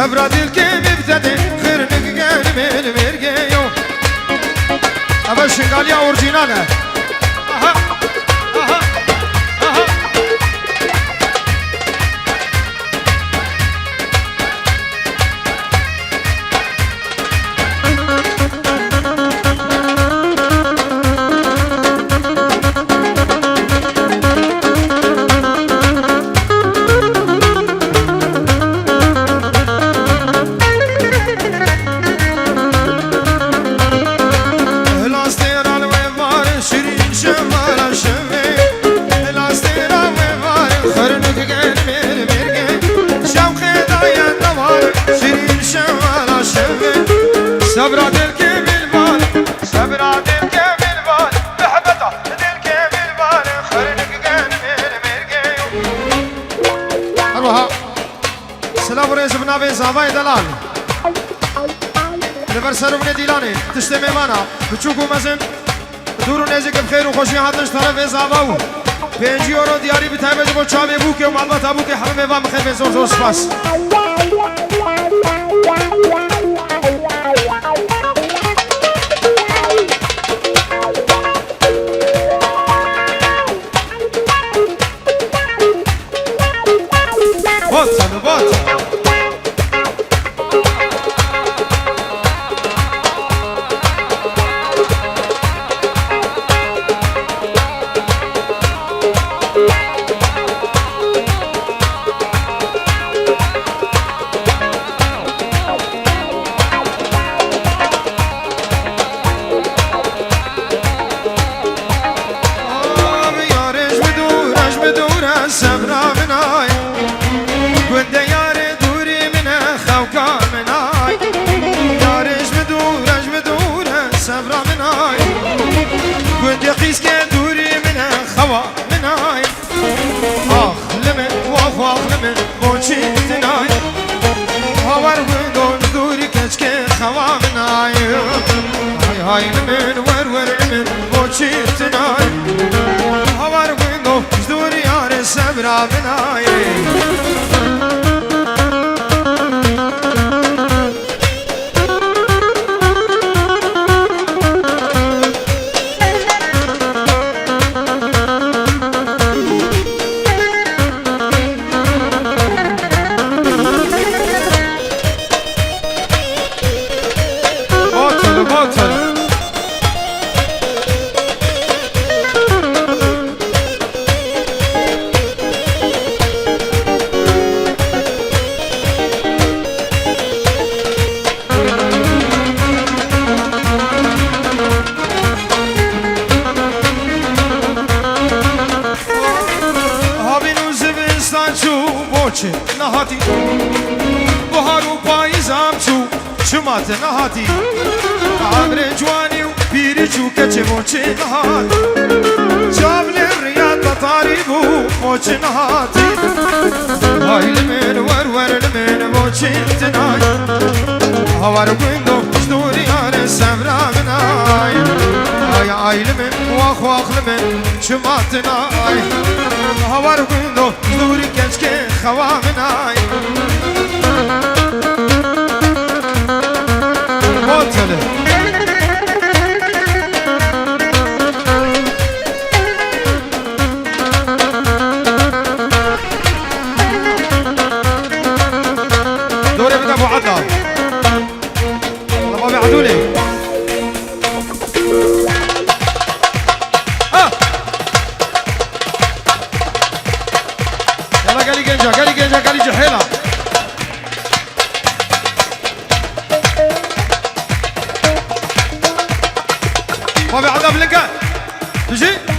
سبرا دل که ببتده خرنگ گل مل مرگه یو اول شنگالیا اورجیناله آها آها آها سبرا دل کے بالبال سبرا دل کے بالبال بحبتا دل کے بالبال خرنك جان مير ميرجيو اروها سلام رئيس بنابي زاباي دلال لبرسر بن ديلاني تشتمي مانا بتشوكو مزن دورو نزك بخير وخوشي هاتش طرف زاباو 5 يورو دياري بتايبه جبو چابي بوكي ومالبات ابوكي حمامي وام خير بن زور زور سپاس Bota, bota! هاي من ور من بوشير تناي هوار وينو جدوري يا سبرا بناي نهاتی بهار و پاییزم چو چمات نهاتی عمر جوانی و پیری چو کچه موچه نهات جابل ریاد تاری بو موچه نهاتی های لمن ور لمن موچه تنای هوار گویندو جدوری آن سمرا منای ای لمن واخ لمن چمات نای هوار گویندو جدوری کچ که خوامنای بوتله دوره بدا ابو عدنان الله ما بيعدولي قالي جحيلة ما بعذاب لك تجي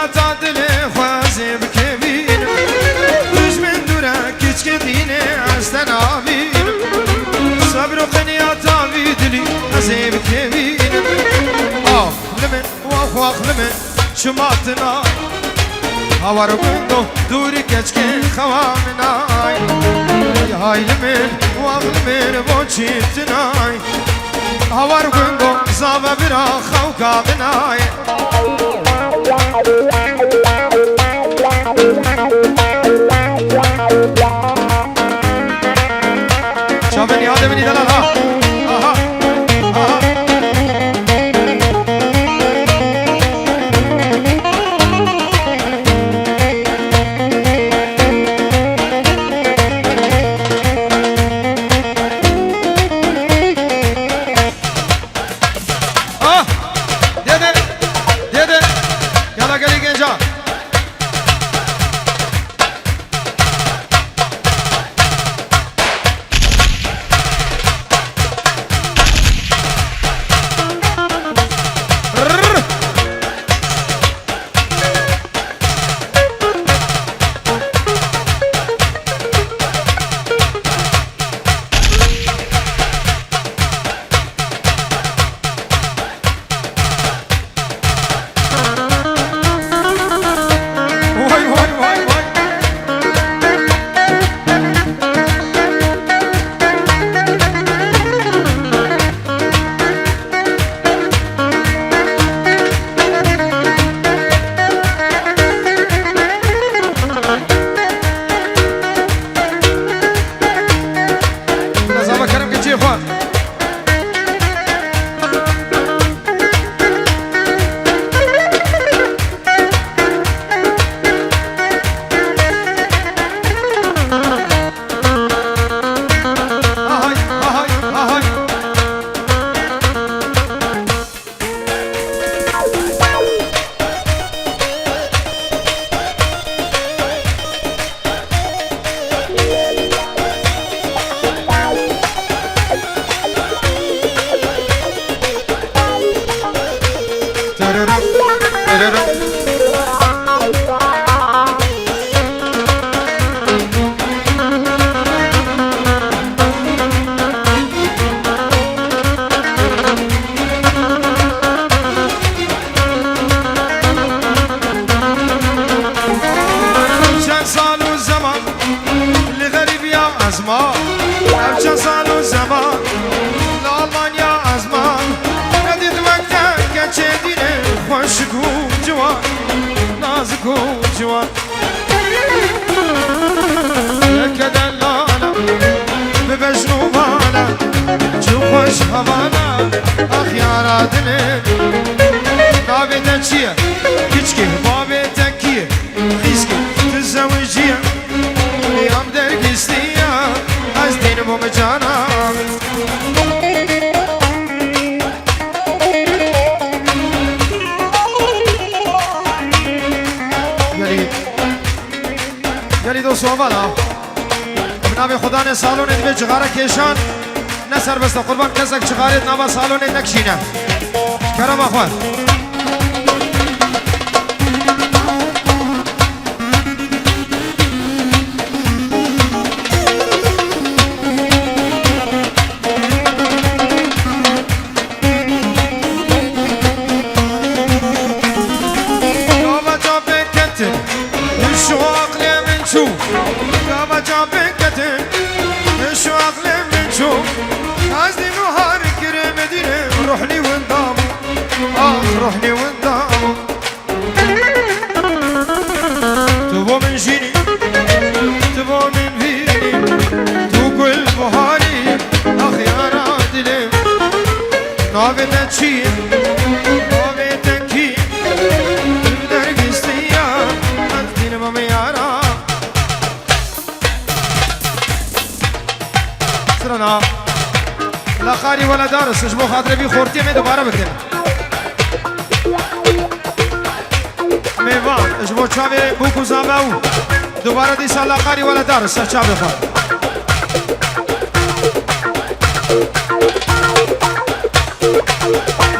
هاتا دلي خوازي بكبين مش من دورك كتكديني عستنابين صبر وقنياتا بيدلي عزي بكبين لمن واخ لمن شماتنا هوار بندو دوري كتكين خوامناي هاي لمن واخ لمن بوچيتناي هوار بندو زابا برا خوكا بناي شافني هذا مني دلال ها سالون دیگه چغاره کشان نه سر بسته قربان کسک چغاره نبا سالون نکشینه کرم اخوان روحني وندام تبو من جيني تبو من فيني تقول بهاري أخيار عدلي نابي تنشي نابي تنكي تبدر قستيا أنتين مميارا سرنا لا خاري ولا دارس اجبو خاطري بي خورتي من دوباره بكن میوان اجبو چاوی بوکو زامو دوباره دی سالا قاری ولا دار سر چاوی خواه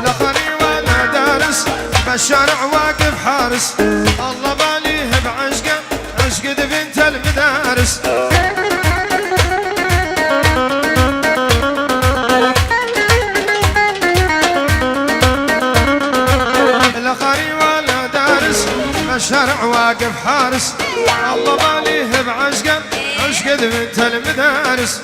لقاری ولا دارس بالشارع واقف حارس الله باليه بعشقه عشقد بنت المدارس لا قاري ولا دارس الشرع واقف حارس الله باليه بعشقه عشقد بنت المدارس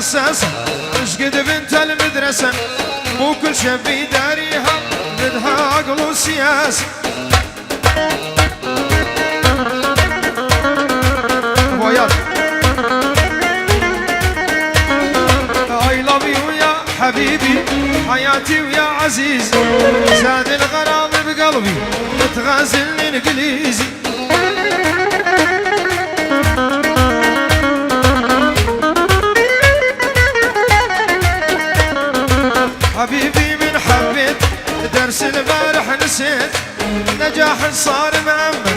حساسة عشقد بنت المدرسة مو كل شبي داريها بدها عقل وسياسة وياك I love you يا حبيبي حياتي ويا عزيزي زاد الغرام بقلبي متغازل الانجليزي حبيبي من حبيت درس البارح نسيت نجاح صار مأمن